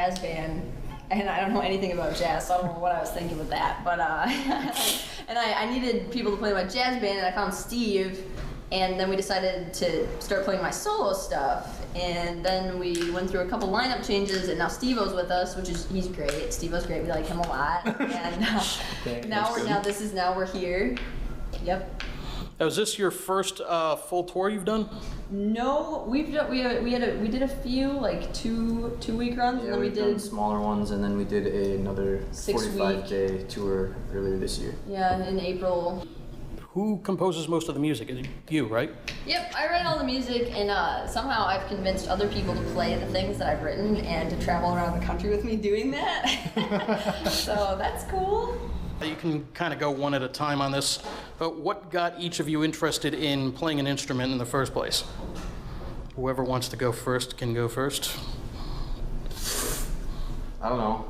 jazz band, and I don't know anything about jazz, so I don't know what I was thinking with that. But and I needed people to play my jazz band, and I found Steve, and then we decided to start playing my solo stuff. And then we went through a couple lineup changes, and now Steve-O's with us, he's great. Steve-O's great. We like him a lot. And now we're here. Yep. Now, is this your first full tour you've done? No, we did a few like two week runs, and then we did smaller ones, and then we did another 45-day tour earlier this year. Yeah, in April. Who composes most of the music? Is it you, right? Yep, I write all the music, and somehow I've convinced other people to play the things that I've written and to travel around the country with me doing that. So that's cool. You can kind of go one at a time on this, but what got each of you interested in playing an instrument in the first place? Whoever wants to go first can go first. I don't know.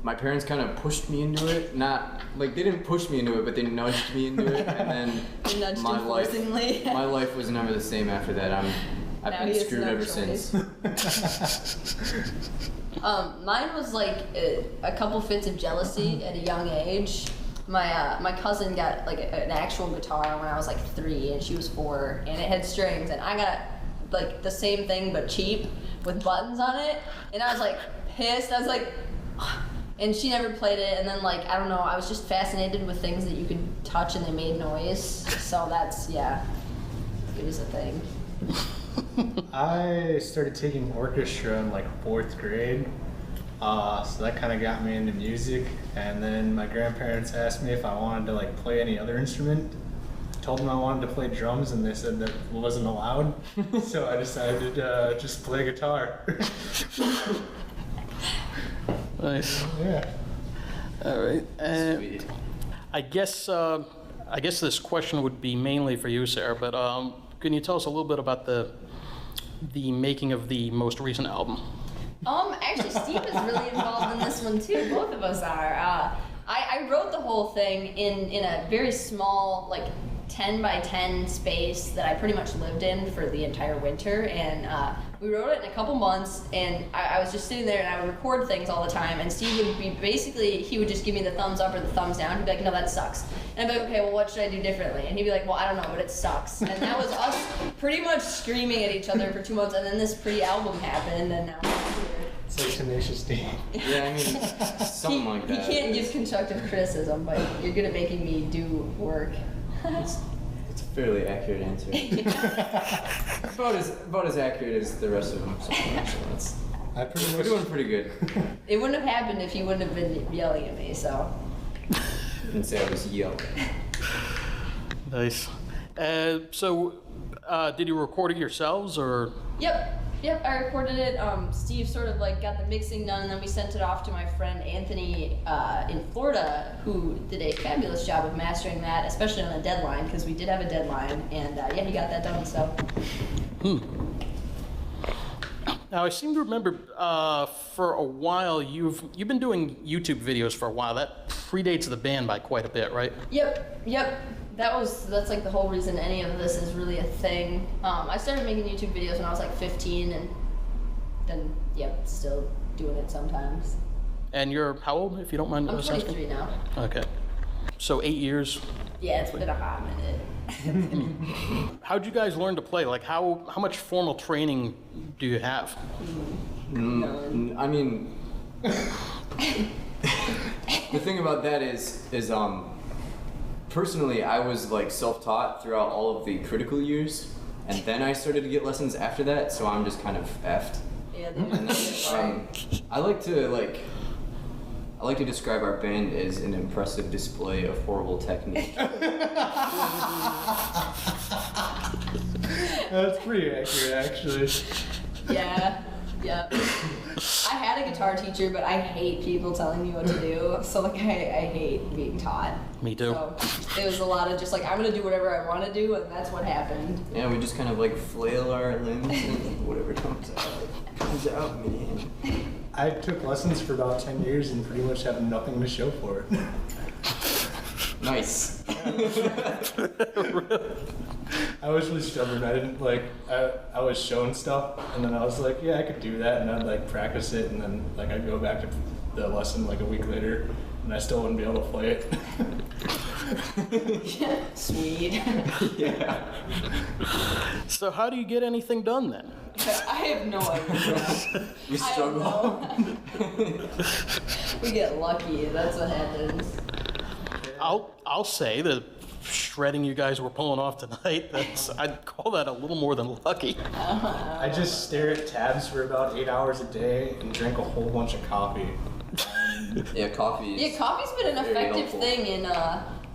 My parents kind of pushed me into it. Not like they didn't push me into it, but they nudged me into it, and then my life was never the same after that. I've been screwed ever since. Mine was like a couple fits of jealousy at a young age. My cousin got like an actual guitar when I was like 3 and she was 4, and it had strings, and I got like the same thing but cheap with buttons on it, and I was like pissed. I was like, and she never played it, and then like I don't know, I was just fascinated with things that you could touch and they made noise. So that's it was a thing. I started taking orchestra in like 4th grade, so that kind of got me into music. And then my grandparents asked me if I wanted to like play any other instrument. I told them I wanted to play drums, and they said that wasn't allowed. So I decided to just play guitar. Nice. Yeah. All right. Sweet. I guess this question would be mainly for you, Sarah. But can you tell us a little bit about the making of the most recent album? Actually, Steve is really involved in this one too. Both of us are. I wrote the whole thing in a very small, like 10 by 10 space that I pretty much lived in for the entire winter, and we wrote it in a couple months, and I was just sitting there and I would record things all the time, and Steve would be he would just give me the thumbs up or the thumbs down. He'd be like, no, that sucks. And I'd be like, okay, well, what should I do differently? And he'd be like, well, I don't know, but it sucks. And that was us pretty much screaming at each other for 2 months, and then this pretty album happened, and now we're here. It's like Tenacious D. Yeah, I mean, something like that. He can't give constructive criticism, but you're good at making me do work. It's a fairly accurate answer. about as accurate as the rest of them. So we're doing pretty good. It wouldn't have happened if you wouldn't have been yelling at me, so. Didn't say I was yelling. Nice. So, did you record it yourselves, or? Yep, I recorded it. Steve sort of like got the mixing done, and then we sent it off to my friend Anthony in Florida, who did a fabulous job of mastering that, especially on a deadline, because we did have a deadline, and he got that done, so. Now, I seem to remember for a while you've been doing YouTube videos for a while. That predates the band by quite a bit, right? Yep. That's like the whole reason any of this is really a thing. I started making YouTube videos when I was like 15, and then still doing it sometimes. And you're how old, if you don't mind? I'm 23 now. Okay, so 8 years. Yeah, it's been a hot minute. How'd you guys learn to play? Like, how much formal training do you have? None. I mean, the thing about that is personally, I was like self-taught throughout all of the critical years, and then I started to get lessons after that. So I'm just kind of effed. Yeah. And then, I like to describe our band as an impressive display of horrible technique. That's pretty accurate, actually. Yeah. I had a guitar teacher, but I hate people telling me what to do. So like I hate being taught. Me too. So it was a lot of just like, I'm gonna do whatever I want to do, and that's what happened. Yeah, we just kind of like flail our limbs and whatever comes out, man. I took lessons for about 10 years and pretty much have nothing to show for it. Nice. I was really stubborn. I didn't like. I was showing stuff, and then I was like, yeah, I could do that, and I'd like practice it, and then like I'd go back to the lesson like a week later, and I still wouldn't be able to play it. Sweet. Yeah. So how do you get anything done then? I have no idea. We struggle. We get lucky. That's what happens. I'll say the shredding you guys were pulling off tonight, I'd call that a little more than lucky. I just stare at tabs for about 8 hours a day and drink a whole bunch of coffee. Yeah, coffee. Yeah, coffee's been an very effective helpful. thing in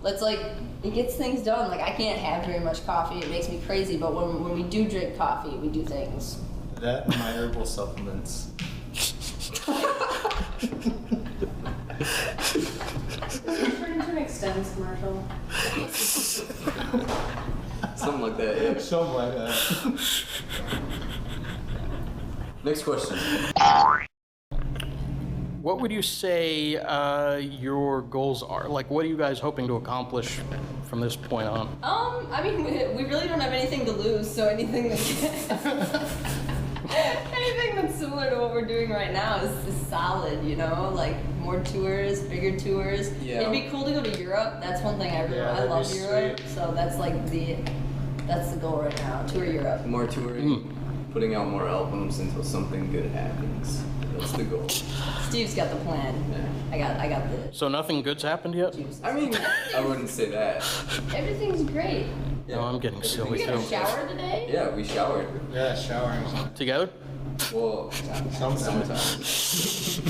let's like it gets things done. Like I can't have very much coffee; it makes me crazy. But when we do drink coffee, we do things. That and my herbal supplements. Turn into an Extends commercial. Something like that, yeah. Something like that. Next question. What would you say your goals are? Like, what are you guys hoping to accomplish from this point on? I mean, we really don't have anything to lose, so anything that's similar to what we're doing right now is solid, you know? Like, more tours, bigger tours. Yeah. It'd be cool to go to Europe. That's one thing I really Yeah, I that'd love be Europe. sweet. So that's like that's the goal right now, tour Europe. More touring, putting out more albums until something good happens. That's the goal. Steve's got the plan. Yeah. I got the So nothing good's happened yet? juice. I mean, I wouldn't say that. Everything's great. Yeah. No, I'm getting silly You got a too. shower today? Yeah, we showered. Yeah, showering. Together? Well, Sometimes.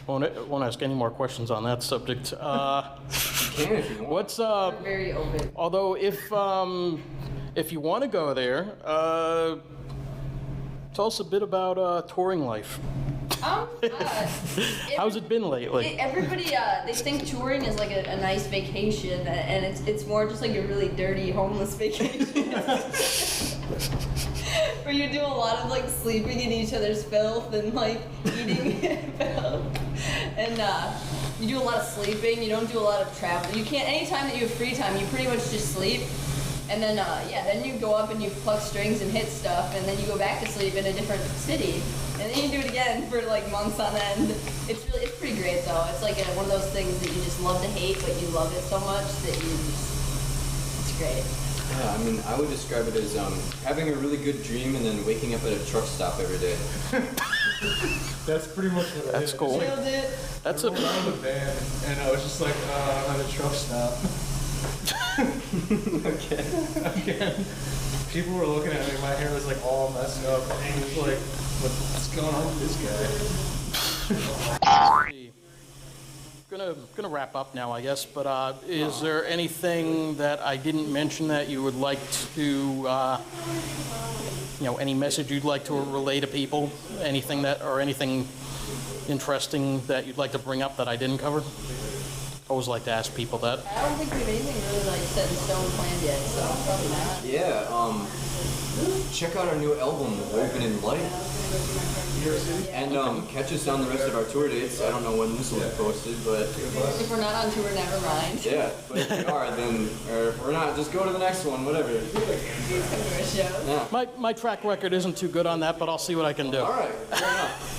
Won't ask any more questions on that subject. You can if you want. What's We're very open. although if you want to go there, tell us a bit about touring life. How's it been lately? Everybody, they think touring is like a nice vacation, and it's more just like a really dirty homeless vacation. Where you do a lot of like sleeping in each other's filth and like eating filth. And you do a lot of sleeping, you don't do a lot of travel. You can't, anytime that you have free time, you pretty much just sleep. And then, then you go up and you pluck strings and hit stuff, and then you go back to sleep in a different city. And then you do it again for like months on end. It's pretty great though. It's like one of those things that you just love to hate, but you love it so much that it's great. Yeah, I mean, I would describe it as having a really good dream and then waking up at a truck stop every day. That's pretty much what it That's is. cool. Nailed it. That's I a rolled around the van, and I was just like, I'm at a truck stop. Okay. Again, people were looking at me. My hair was like all messed up, and he was like, "What's going on with this guy?" Gonna wrap up now, I guess. But is there anything that I didn't mention that you would like to, any message you'd like to relay to people? Anything interesting that you'd like to bring up that I didn't cover? I always like to ask people that. I don't think we have anything really like set in stone planned yet, so probably not. Yeah, check out our new album, Woven in Light. And catch us on the rest of our tour dates. I don't know when this will be posted, but If we're not on tour, never mind. yeah, but if we are, then, or if we're not, just go to the next one, whatever. Please come to our show. Yeah. My track record isn't too good on that, but I'll see what I can do. All right, fair enough.